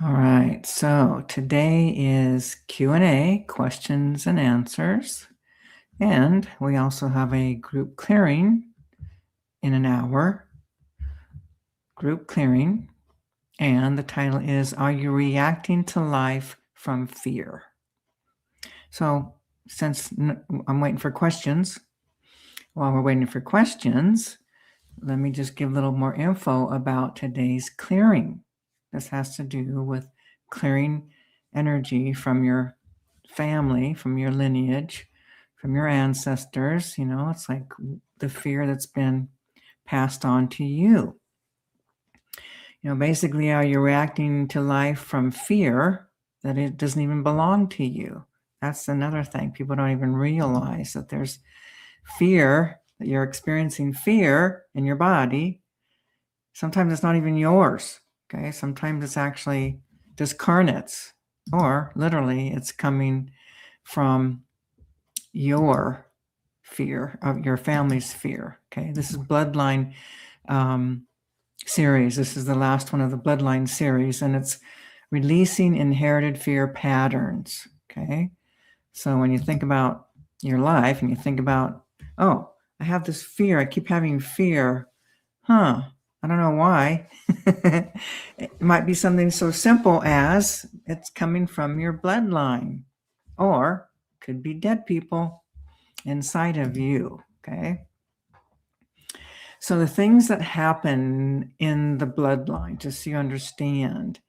All right, so today is Q&A, questions and answers, and we also have a group clearing in an hour, group clearing, and the title is, Are You Reacting to Life from Fear? So since I'm waiting for questions, while we're waiting for questions, let me just give a little more info about today's clearing. This has to do with clearing energy from your family, from your lineage, from your ancestors. You know, it's like the fear that's been passed on to you. You know, basically, how you're reacting to life from fear that it doesn't even belong to you. That's another thing. People don't even realize that there's fear, that you're experiencing fear in your body. Sometimes it's not even yours. Okay. Sometimes it's actually discarnates, or literally it's coming from your fear, of your family's fear. Okay. This is Bloodline Series. This is the last one of the Bloodline Series, and it's releasing inherited fear patterns. Okay. So when you think about your life and you think about, oh, I have this fear, I keep having fear. I don't know why. It might be something so simple as it's coming from your bloodline, or could be dead people inside of you. Okay. So the things that happen in the bloodline, just so you understand,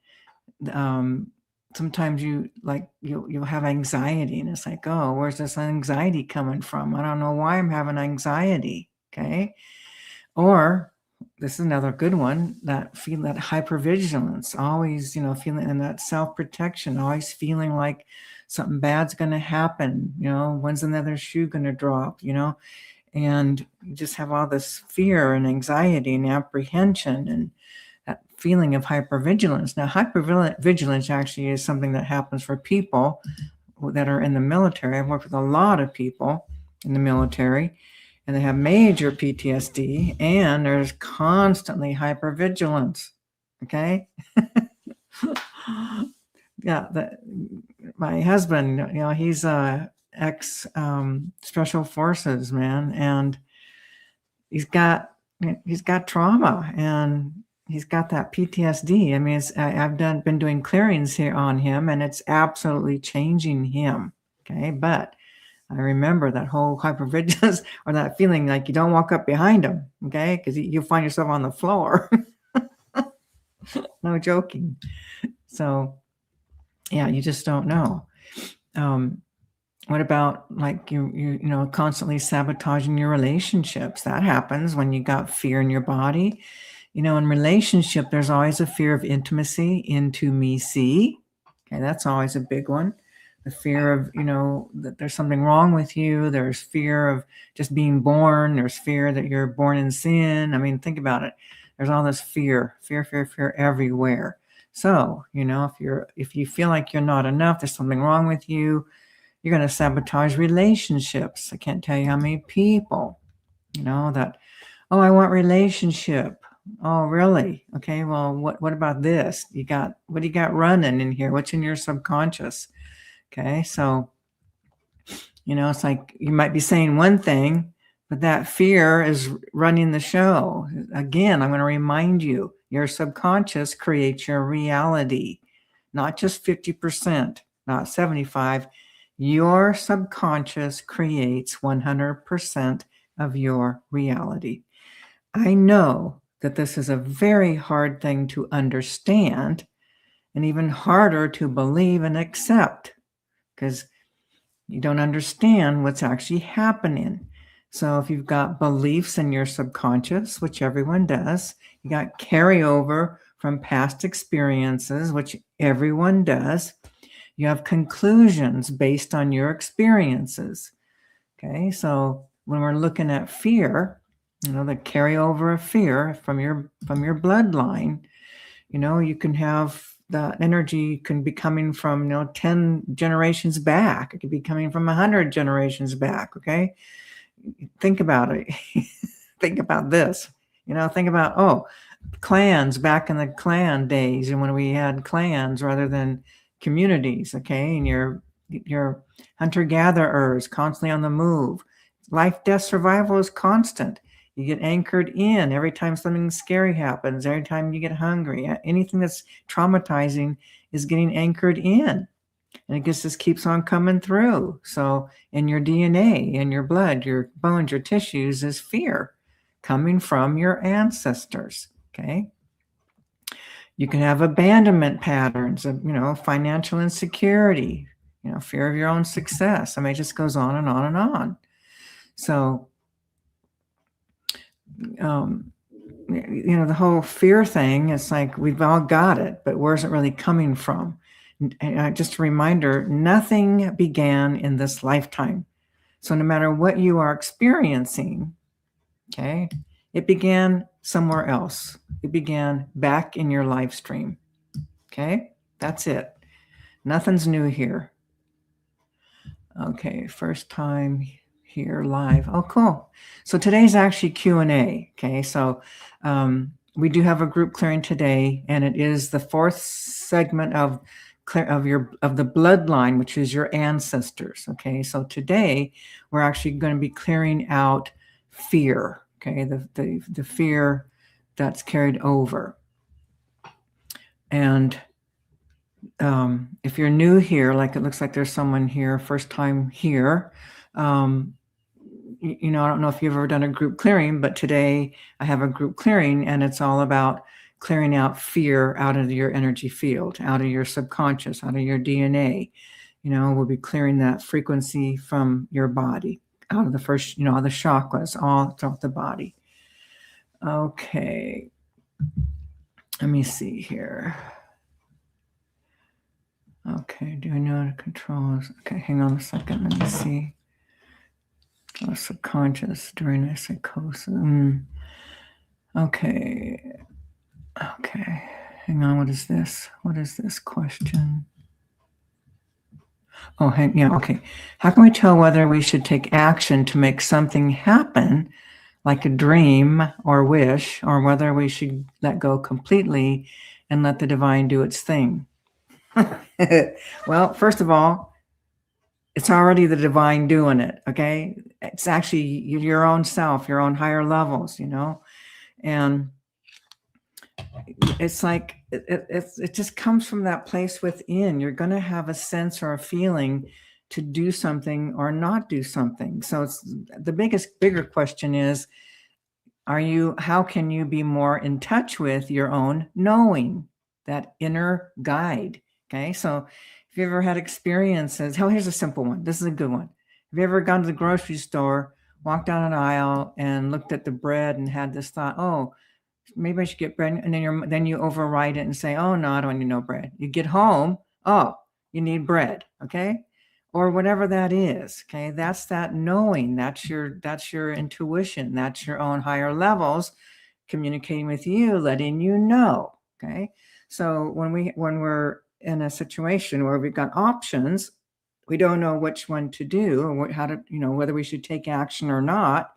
sometimes you'll have anxiety, and it's like, oh, where's this anxiety coming from? I don't know why I'm having anxiety. Okay. Or this is another good one, that hypervigilance, always, feeling, and that self-protection, always feeling like something bad's going to happen. When's another shoe going to drop, and you just have all this fear and anxiety and apprehension and that feeling of hypervigilance. Now, hypervigilance actually is something that happens for people that are in the military. I've worked with a lot of people in the military, and they have major PTSD, and there's constantly hypervigilance. Okay. Yeah. My husband, he's ex special forces man, and he's got trauma, and he's got that PTSD. I mean, I've been doing clearings here on him, and it's absolutely changing him. Okay. But I remember that whole hypervigilance, or that feeling like you don't walk up behind him, okay? Because you find yourself on the floor. No joking. So, yeah, you just don't know. What about like you constantly sabotaging your relationships? That happens when you got fear in your body. In relationship, there's always a fear of intimacy, intimacy. Okay, that's always a big one. The fear of, that there's something wrong with you. There's fear of just being born. There's fear that you're born in sin. I mean, think about it. There's all this fear everywhere. So, if you feel like you're not enough, there's something wrong with you, you're going to sabotage relationships. I can't tell you how many people, that, oh, I want relationship. Oh, really? Okay. Well, what about this? What do you got running in here? What's in your subconscious? Okay. So, it's like you might be saying one thing, but that fear is running the show. Again, I'm going to remind you, your subconscious creates your reality, not just 50%, not 75%. Your subconscious creates 100% of your reality. I know that this is a very hard thing to understand, and even harder to believe and accept, because you don't understand what's actually happening. So if you've got beliefs in your subconscious, which everyone does, you got carryover from past experiences, which everyone does. You have conclusions based on your experiences. Okay, so when we're looking at fear, the carryover of fear from your bloodline, you can have that energy can be coming from 10 generations back. It could be coming from 100 generations back. Okay, think about it. Think about this. Think about, oh, clans back in the clan days, and when we had clans rather than communities, okay? And you're hunter-gatherers, constantly on the move. Life, death, survival is constant. You get anchored in every time something scary happens, every time you get hungry. Anything that's traumatizing is getting anchored in. And it just keeps on coming through. So in your DNA, in your blood, your bones, your tissues is fear coming from your ancestors, okay? You can have abandonment patterns of, financial insecurity, fear of your own success. I mean, it just goes on and on and on. So, the whole fear thing, it's like we've all got it, but where's it really coming from? And just a reminder, nothing began in this lifetime. So no matter what you are experiencing, okay, it began somewhere else. It began back in your live stream. Okay, that's it. Nothing's new here. Okay, first time here live. Oh, cool. So today's actually Q&A. Okay, so we do have a group clearing today, and it is the fourth segment of the bloodline, which is your ancestors. Okay, so today we're actually going to be clearing out fear. Okay, the fear that's carried over. And if you're new here, like it looks like there's someone here, first time here, I don't know if you've ever done a group clearing, but today I have a group clearing, and it's all about clearing out fear out of your energy field, out of your subconscious, out of your DNA. We'll be clearing that frequency from your body, out of the first, the chakras, all throughout the body. Okay. Let me see here. Okay, do I know how to control this? Okay, hang on a second. Let me see. Subconscious during a psychosis. Okay. Okay. Hang on. What is this? What is this question? Oh, okay. How can we tell whether we should take action to make something happen, like a dream or wish, or whether we should let go completely and let the divine do its thing? Well, first of all, it's already the divine doing it, okay? It's actually your own self, your own higher levels, and it's like it just comes from that place within. You're going to have a sense or a feeling to do something or not do something. So it's the bigger question is, how can you be more in touch with your own knowing, that inner guide? Okay, so if you ever had experiences, here's a simple one. This is a good one. Have you ever gone to the grocery store, walked down an aisle, and looked at the bread and had this thought, oh, maybe I should get bread, and then you override it and say, oh no, I don't need no bread. You get home, oh, you need bread, okay? Or whatever that is, okay? That's that knowing. That's your intuition. That's your own higher levels communicating with you, letting you know, okay? So when we're in a situation where we've got options, we don't know which one to do or how to, whether we should take action or not.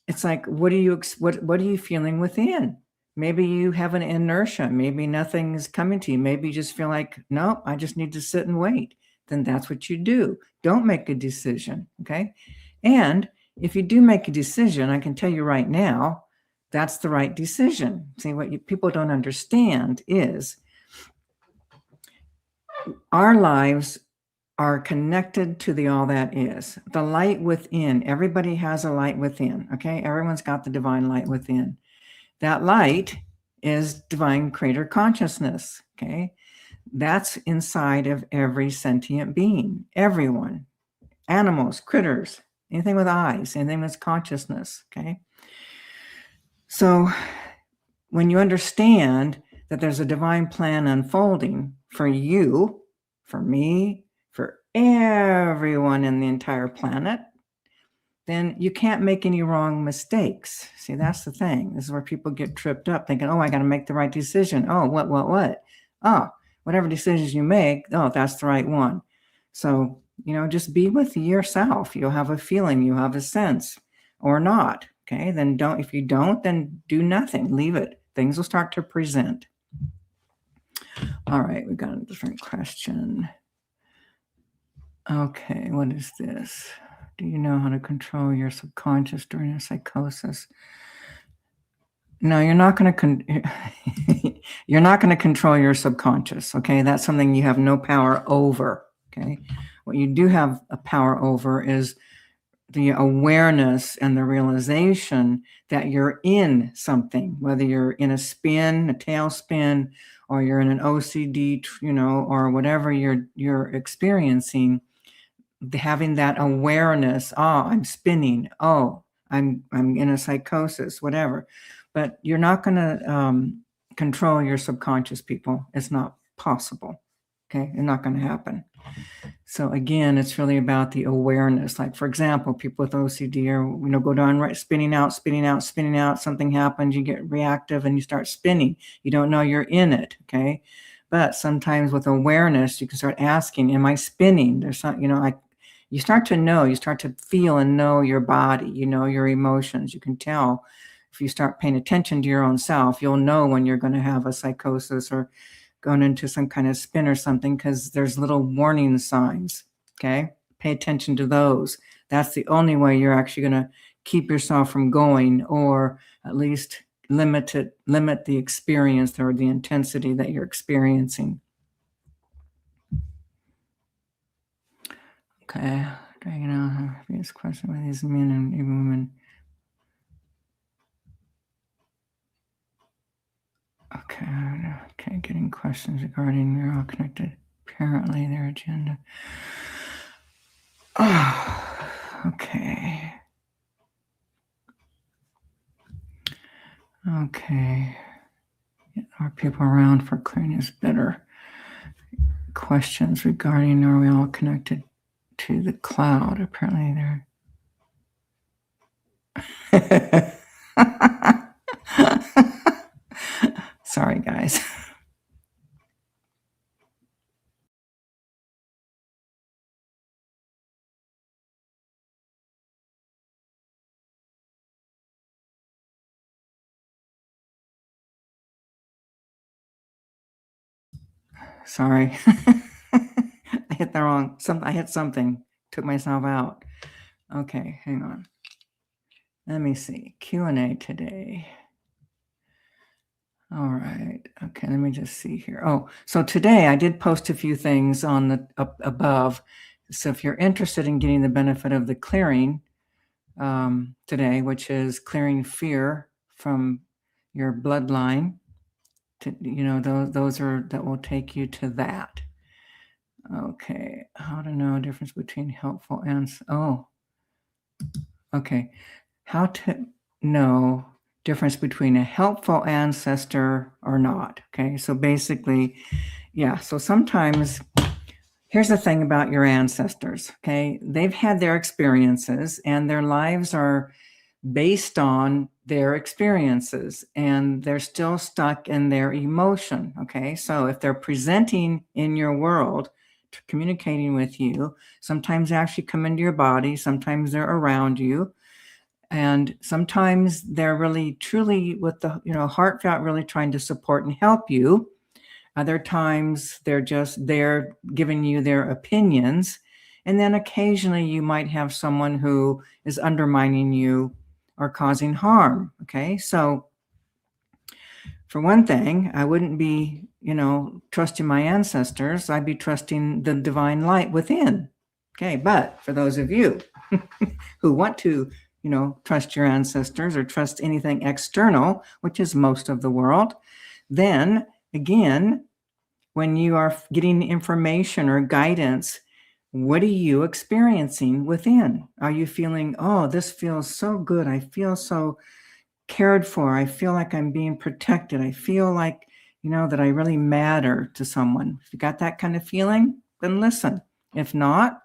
It's like, what are you feeling within? Maybe you have an inertia. Maybe nothing's coming to you. Maybe you just feel like, no, I just need to sit and wait. Then that's what you do. Don't make a decision, okay? And if you do make a decision, I can tell you right now, that's the right decision. See, what people don't understand is our lives are connected to the all that is. The light within. Everybody has a light within, okay? Everyone's got the divine light within. That light is divine creator consciousness, okay? That's inside of every sentient being, everyone, animals, critters, anything with eyes, anything with consciousness, okay? So when you understand that there's a divine plan unfolding for you, for me, for everyone in the entire planet, then you can't make any wrong mistakes. See, that's the thing. This is where people get tripped up thinking, oh, I got to make the right decision. Oh, what? Oh, whatever decisions you make, oh, that's the right one. So, just be with yourself. You'll have a feeling, you have a sense or not. Okay, then don't. If you don't, then do nothing. Leave it. Things will start to present. All right, we got a different question. Okay, what is this? Do you know how to control your subconscious during a psychosis? No, you're not going to you're not going to control your subconscious, okay? That's something you have no power over, okay? What you do have a power over is the awareness and the realization that you're in something, whether you're in a spin, a tailspin, or you're in an OCD, or whatever you're experiencing. Having that awareness, I'm spinning, I'm in a psychosis, whatever. But you're not going to control your subconscious, people. It's not possible. Okay, it's not going to happen. So again, it's really about the awareness. Like, for example, people with OCD or go down right, spinning out. Something happens, you get reactive and you start spinning. You don't know you're in it. Okay, but sometimes with awareness, you can start asking, "Am I spinning?" There's some, you start to know. You start to feel and know your body. You know your emotions. You can tell if you start paying attention to your own self. You'll know when you're going to have a psychosis or going into some kind of spin or something, because there's little warning signs. Okay, pay attention to those. That's the only way you're actually going to keep yourself from going, or at least limit the experience or the intensity that you're experiencing. Okay, dragging out this question with these men and even women. Okay, getting questions regarding they're all connected. Apparently, their agenda. Oh, okay. Okay. Are people around for clearing is better? Questions regarding are we all connected to the cloud? Apparently, they're. Sorry, guys. Sorry. I hit the wrong. I hit something. Took myself out. Okay, hang on. Let me see. Q&A today. All right. Okay, let me just see here. Oh, so today I did post a few things on the up above. So if you're interested in getting the benefit of the clearing today, which is clearing fear from your bloodline, those are that will take you to that. Okay, how to know difference between helpful and okay, how to know difference between a helpful ancestor or not. Okay, so basically, yeah. So sometimes, here's the thing about your ancestors. Okay, they've had their experiences, and their lives are based on their experiences, and they're still stuck in their emotion. Okay, so if they're presenting in your world, communicating with you, sometimes they actually come into your body, sometimes they're around you, and sometimes they're really truly with the heartfelt, really trying to support and help you. Other times they're just there giving you their opinions, and then occasionally you might have someone who is undermining you or causing harm. Okay, so for one thing, I wouldn't be, trusting my ancestors. I'd be trusting the divine light within. Okay, but for those of you who want to, trust your ancestors or trust anything external, which is most of the world, then again, when you are getting information or guidance, what are you experiencing within? Are you feeling, oh, this feels so good. I feel so cared for. I feel like I'm being protected. I feel like, that I really matter to someone. If you got that kind of feeling, then listen. If not,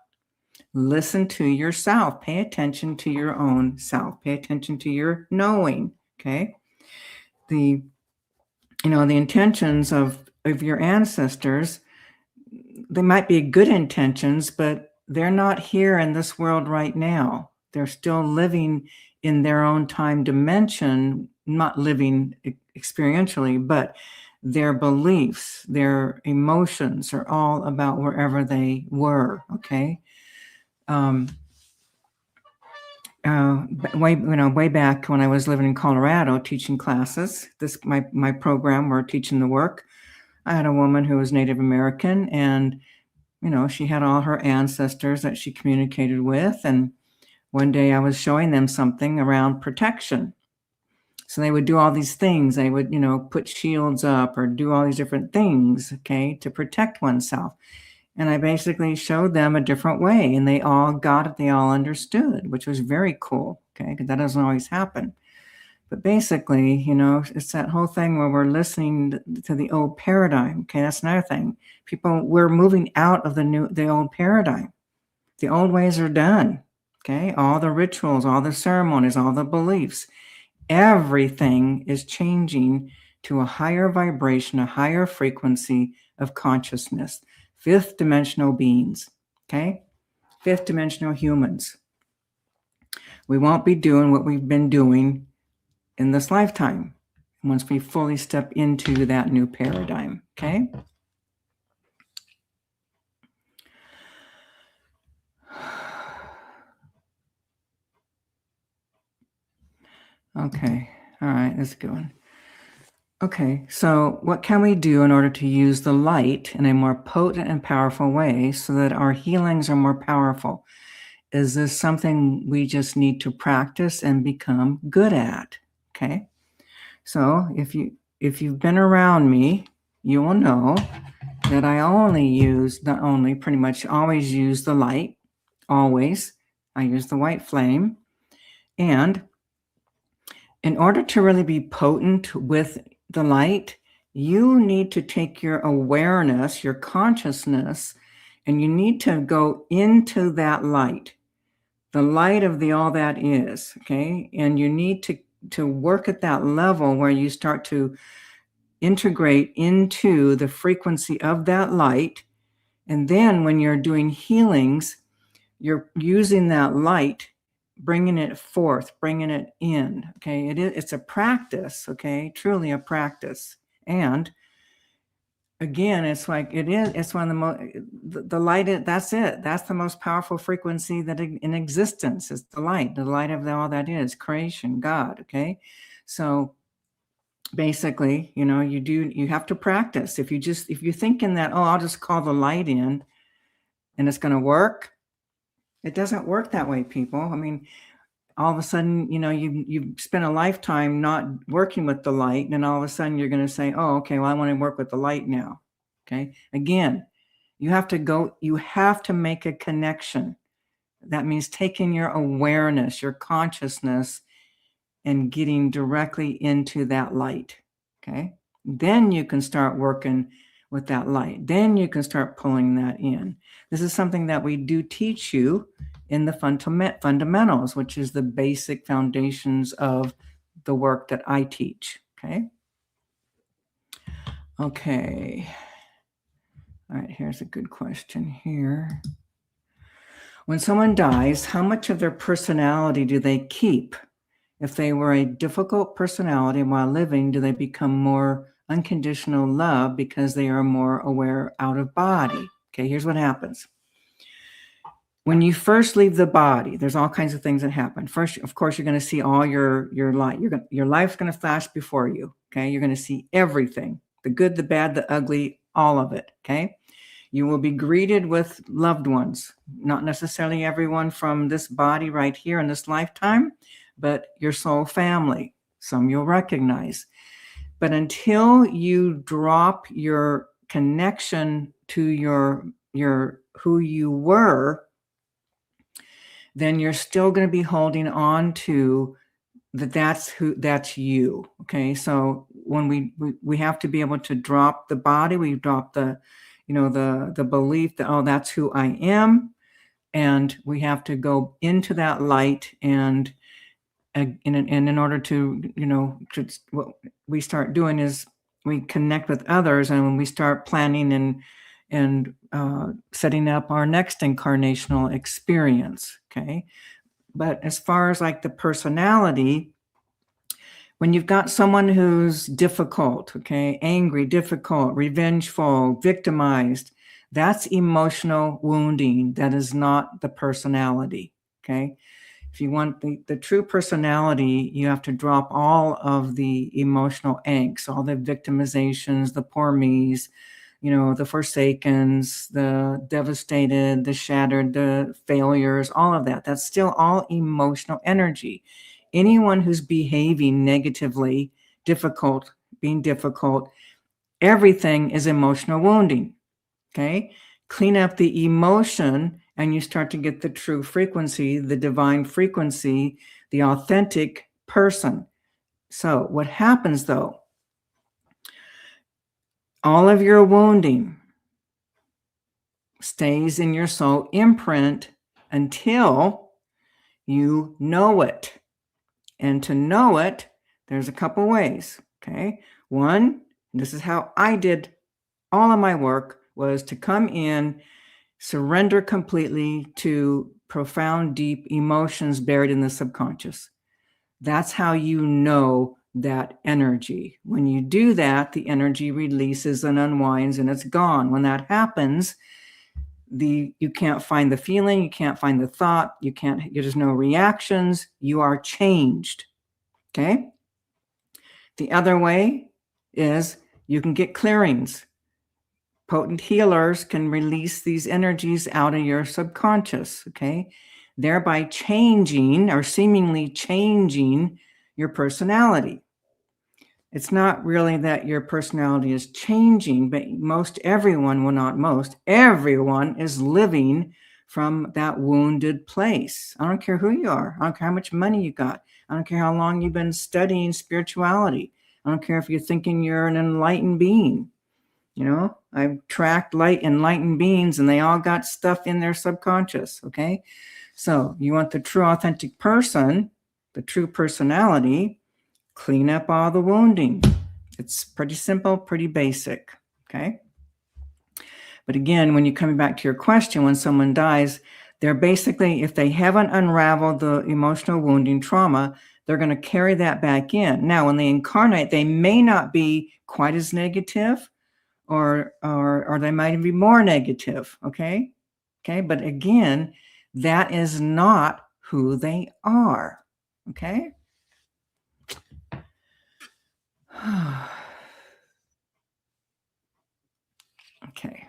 listen to yourself. Pay attention to your own self. Pay attention to your knowing. Okay. The intentions of your ancestors, they might be good intentions, but they're not here in this world right now. They're still living in their own time dimension, not living experientially, but their beliefs, their emotions are all about wherever they were. Okay. Way back when I was living in Colorado teaching classes, my program, we're teaching the work. I had a woman who was Native American, and she had all her ancestors that she communicated with. And one day I was showing them something around protection. So they would do all these things. They would, put shields up or do all these different things, okay, to protect oneself. And I basically showed them a different way, and they all got it. They all understood, which was very cool, okay, because that doesn't always happen. But basically, it's that whole thing where we're listening to the old paradigm. Okay, that's another thing. We're moving out of the old paradigm. The old ways are done. Okay, all the rituals, all the ceremonies, all the beliefs, everything is changing to a higher vibration, a higher frequency of consciousness. Fifth dimensional beings. Okay, fifth dimensional humans. We won't be doing what we've been doing in this lifetime once we fully step into that new paradigm. Okay. Okay. All right. That's a good one. Okay. So what can we do in order to use the light in a more potent and powerful way so that our healings are more powerful? Is this something we just need to practice and become good at? Okay. So if you've been around me, you will know that I pretty much always use the light. Always. I use the white flame. And in order to really be potent with the light, you need to take your awareness, your consciousness, and you need to go into that light, the light of the all that is, okay? And you need to work at that level where you start to integrate into the frequency of that light. And then when you're doing healings, you're using that light, bringing it forth, bringing it in. Okay. It's a practice. Okay. Truly a practice. And again, it's one of the most, the light, that's it. That's the most powerful frequency that in existence is the light of all that is creation, God. Okay. So basically, you have to practice. If you're thinking that, oh, I'll just call the light in and it's going to work. It doesn't work that way, people. I mean, all of a sudden, you spend a lifetime not working with the light, and then all of a sudden you're going to say, oh, okay, well, I want to work with the light now. Okay. Again, you have to make a connection. That means taking your awareness, your consciousness, and getting directly into that light. Okay. Then you can start working with that light. Then you can start pulling that in. This is something that we do teach you in the fundamentals, which is the basic foundations of the work that I teach. Okay. Okay. All right. Here's a good question here. When someone dies, how much of their personality do they keep? If they were a difficult personality while living, do they become more unconditional love because they are more aware out of body? Okay, here's what happens. When you first leave the body, there's all kinds of things that happen. First, of course, you're going to see all your light. Your life's going to flash before you. Okay, you're going to see everything, the good, the bad, the ugly, all of it. Okay. You will be greeted with loved ones, not necessarily everyone from this body right here in this lifetime, but your soul family. Some you'll recognize. But until you drop your connection to your who you were, then you're still going to be holding on to that's you. Okay. So when we have to be able to drop the body, we drop the belief that, oh, that's who I am. And we have to go into that light and in order to, what we start doing is we connect with others, and when we start planning and setting up our next incarnational experience. Okay. But as far as like the personality, when you've got someone who's difficult, okay, angry, difficult, revengeful, victimized, that's emotional wounding. That is not the personality, okay? If you want the true personality, you have to drop all of the emotional angst, all the victimizations, the poor me's, the forsakens, the devastated, the shattered, the failures, all of that. That's still all emotional energy. Anyone who's behaving negatively, being difficult, everything is emotional wounding. Okay? Clean up the emotion and you start to get the true frequency, the divine frequency, the authentic person. So what happens though? All of your wounding stays in your soul imprint until you know it. And to know it, there's a couple ways, okay? One, this is how I did all of my work, was to come in, surrender completely to profound, deep emotions buried in the subconscious. That's how you know that energy. When you do that, the energy releases and unwinds and it's gone. When that happens, you can't find the feeling, you can't find the thought, there's no reactions, you are changed. Okay? The other way is you can get clearings. Potent healers can release these energies out of your subconscious, okay? Thereby changing or seemingly changing your personality. It's not really that your personality is changing, but everyone is living from that wounded place. I don't care who you are. I don't care how much money you got. I don't care how long you've been studying spirituality. I don't care if you're thinking you're an enlightened being. I've tracked enlightened beings and they all got stuff in their subconscious, okay? So you want the true authentic person, the true personality, clean up all the wounding. It's pretty simple, pretty basic, okay? But again, when you're coming back to your question, when someone dies, they're basically, if they haven't unraveled the emotional wounding trauma, they're going to carry that back in. Now, when they incarnate, they may not be quite as negative, or they might be more negative, okay? Okay, but again, that is not who they are, okay? Okay.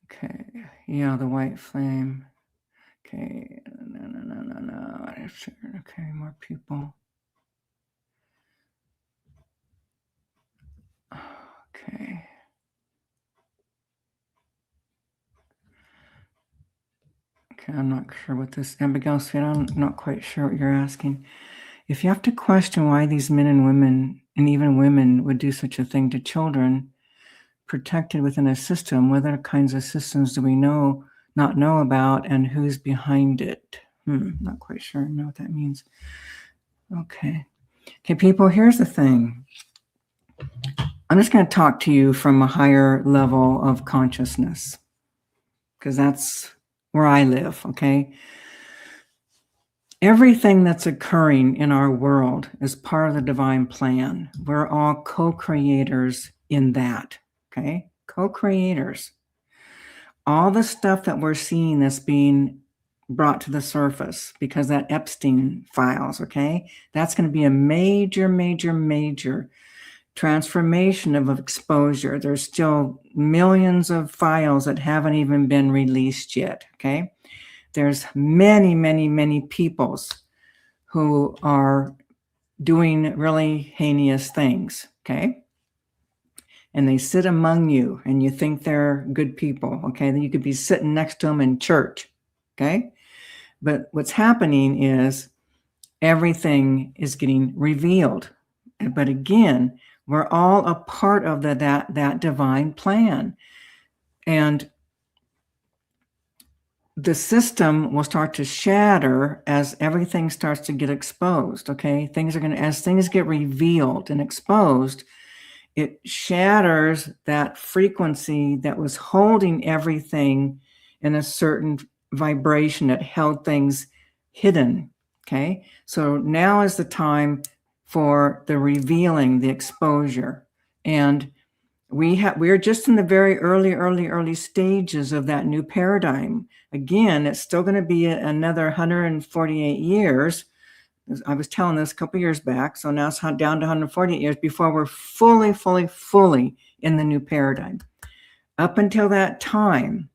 Okay. Yeah, the white flame. Okay. No. Okay, more people. Okay. Okay, I'm not sure what this, Abigail said. I'm not quite sure what you're asking. If you have to question why these men and women, and even women, would do such a thing to children protected within a system, what other kinds of systems do we not know about, and who's behind it? Not quite sure. I know what that means. Okay, people, here's the thing. I'm just going to talk to you from a higher level of consciousness, because that's where I live, okay? Everything that's occurring in our world is part of the divine plan. We're all co-creators in that, okay? Co-creators. All the stuff that we're seeing that's being brought to the surface because that Epstein files, okay? That's going to be a major, major, major transformation of exposure. There's still millions of files that haven't even been released yet, okay? There's many, many, many peoples who are doing really heinous things, okay? And they sit among you and you think they're good people, okay? Then you could be sitting next to them in church, okay? But what's happening is everything is getting revealed. But again, we're all a part of that divine plan. And the system will start to shatter as everything starts to get exposed, okay? As things get revealed and exposed, it shatters that frequency that was holding everything in a certain vibration that held things hidden. Okay, so now is the time for the revealing, the exposure, and we're just in the very early stages of that new paradigm. Again, it's still going to be another 148 years. I was telling this a couple years back, so now it's down to 148 years before we're fully in the new paradigm. Up until that time,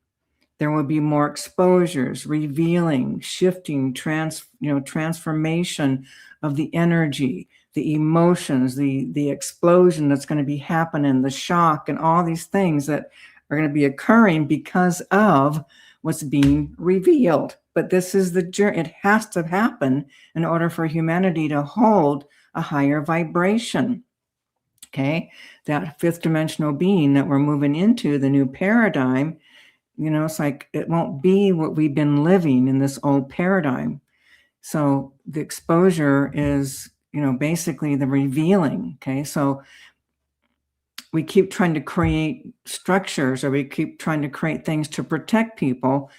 there will be more exposures, revealing, shifting, transformation of the energy, the emotions, the explosion that's going to be happening, the shock, and all these things that are going to be occurring because of what's being revealed. But this is the journey. It has to happen in order for humanity to hold a higher vibration. Okay, that fifth dimensional being that we're moving into, the new paradigm, it's like it won't be what we've been living in this old paradigm. So the exposure is, basically the revealing. Okay, so we keep trying to create structures, or we keep trying to create things to protect people,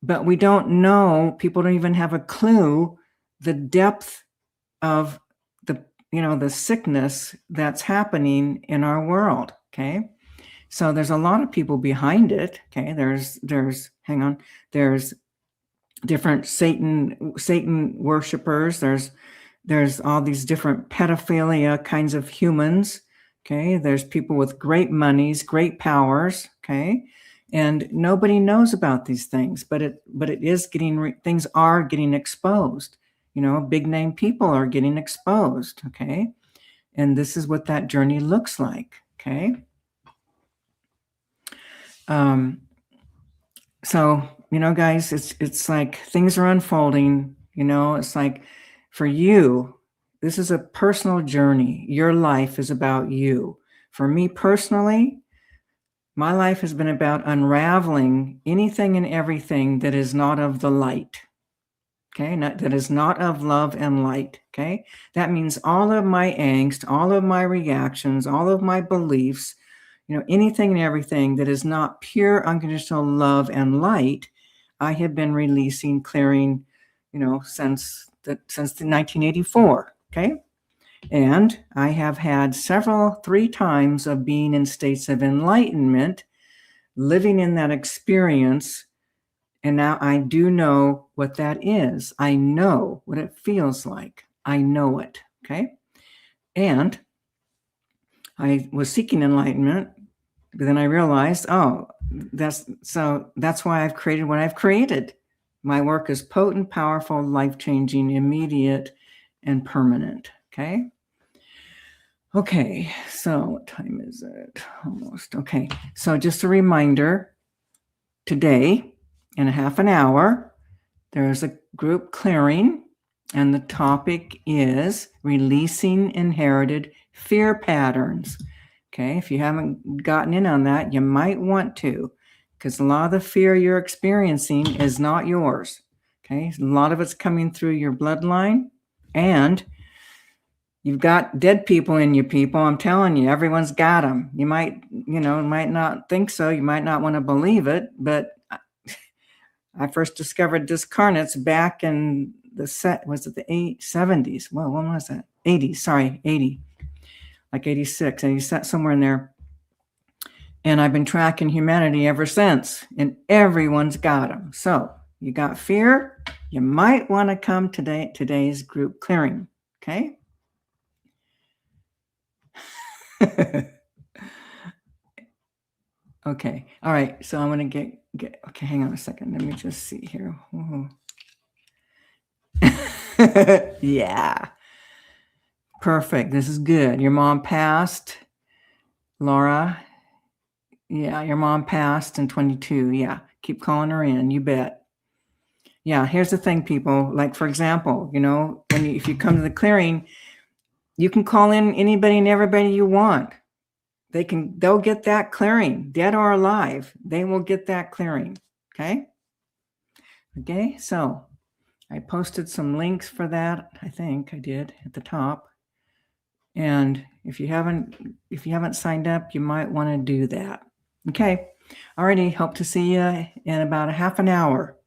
but we don't know, people don't even have a clue the depth of the sickness that's happening in our world. Okay, so there's a lot of people behind it. Okay, there's different Satan worshipers. There's all these different pedophilia kinds of humans. Okay, there's people with great monies, great powers. Okay, and nobody knows about these things, but it is things are getting exposed. Big name people are getting exposed. Okay, and this is what that journey looks like. Okay. So, guys, it's like things are unfolding, it's like for you, this is a personal journey. Your life is about you. For me personally, my life has been about unraveling anything and everything that is not of the light. Okay, that is not of love and light. Okay, that means all of my angst, all of my reactions, all of my beliefs, anything and everything that is not pure unconditional love and light, I have been releasing, clearing, since the 1984. Okay, and I have had 3 times of being in states of enlightenment, living in that experience. And now I do know what that is. I know what it feels like. I know it. Okay. And I was seeking enlightenment, but then I realized, that's why I've created what I've created. My work is potent, powerful, life-changing, immediate, and permanent. Okay. Okay. So what time is it? Almost. Okay. So just a reminder, today, in a half an hour, there's a group clearing, and the topic is releasing inherited fear patterns. Okay, if you haven't gotten in on that, you might want to, because a lot of the fear you're experiencing is not yours. Okay, a lot of it's coming through your bloodline, and you've got dead people in you, people. I'm telling you, everyone's got them. You might not think so. You might not want to believe it, but I first discovered discarnates back in the 70s. Well, when was that? 80s, sorry, 80. Like 86, 87, somewhere in there. And I've been tracking humanity ever since, and everyone's got them. So you got fear, you might want to come today's group clearing. Okay. Okay. All right. So I'm going to get, okay, hang on a second. Let me just see here. Yeah. Perfect. This is good. Your mom passed, Laura. Yeah, your mom passed in 22. Yeah. Keep calling her in. You bet. Yeah. Here's the thing, people. Like, for example, if you come to the clearing, you can call in anybody and everybody you want. They'll get that clearing, dead or alive. They will get that clearing. Okay. Okay. So I posted some links for that. I think I did at the top. And if you haven't signed up, you might want to do that. Okay. Alrighty. Hope to see you in about a half an hour.